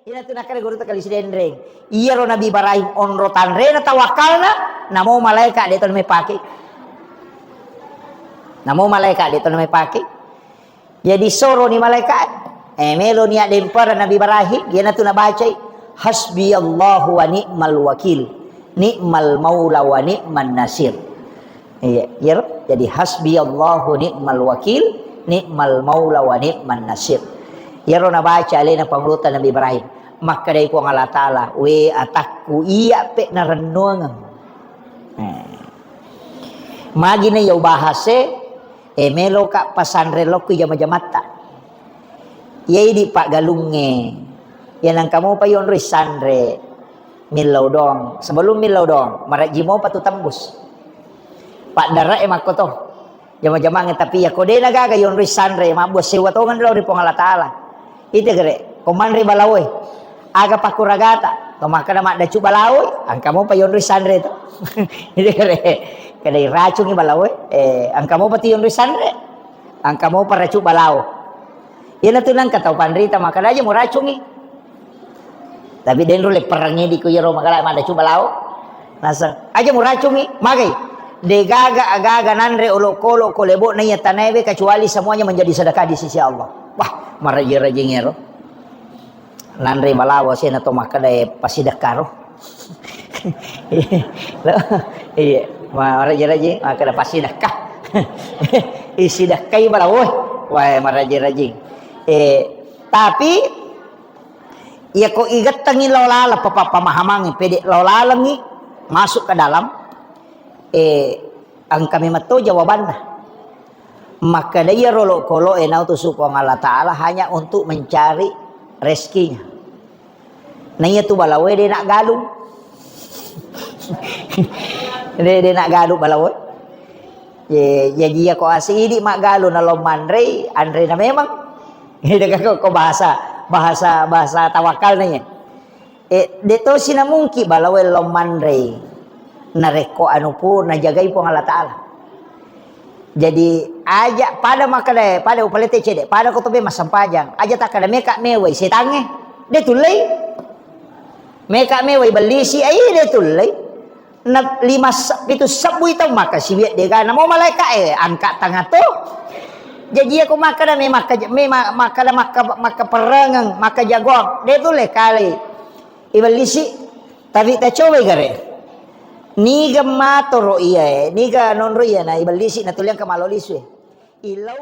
ina tu nakare guru kali sidendreng iya ro Nabi Ibrahim onro tanre na tawakalna namo malaikat dia tu me pake namo malaikat dia tu me pake jadi soro ni malaikat melo ni adempar Nabi Ibrahim dia tu na baca hasbi Allahu wa ni'mal wakil ni'mal maula wa ni'man nasir iya ya jadi hasbi Allahu ni'mal wakil ni'mal maula wa ni'man nasir ya ro na baca alai na pangrutan Nabi Ibrahim maka dari ku Allah Ta'ala we atakku iya pe na renungan magi na yau bahase melo ka pasandre lokku jama-jamata yai di pak galunge yang kamu pa yon risandre milau dong sebelum milau dong marak jimo patu tembus pak dara makoto jama-jamang tapi ya kode nagaga yon risandre mabos sewa tongan lo di pong Allah Ta'ala itu gere komandri balawe aga pakuragata tomaka na da cuba lawe ang kamo pa yon risandre to itu gere kadai racungi balawe ang kamo pati yon risandre ang kamo para cuba lawe yan natulang kataw pandrita maka aja mo racungi tapi den rule perangi di kuyero maka da cuba lawe nasa aja mo racungi magay de gaga agaga nanre olok-olok kolebo na yatanebe kecuali semuanya menjadi sedekah di sisi Allah wah maraji-rajingero nanre balawa siya na tumakada pasidakaro iya maraji-rajing makada pasidakah isidakay balawa wah maraji-rajing tapi ya ko igat tangi lolala pamahamangi pede lolala ngi masuk ke dalam ang kami mato jawabannya maka dia rolok kolo enau tu supong Allah Ta'ala hanya untuk mencari rezekinya nanya tu balawe dia nak galung dia nak galung balawe jadi ya ko asidi mak galung na lomandre andre na memang dia ko bahasa tawakal nanya deto sinamungki balawe lomandre nareko anu pun najagai pun Allah Ta'ala jadi aja pada makade pada upalete cede pada kotobe masam pajang aja tak ada meka mewai setange dia tulai meka mewai belisi ai dia tulai na 5 itu sabu itu maka si biat dia kan mau malaikat angkat tangan tu jadi aku makada maka perangang maka jagoan dia tulai kali ibelisi tapi tak coba gare niga matoro iya niga non ro iya na ibalisi na tuliang kamaloliswe ilaw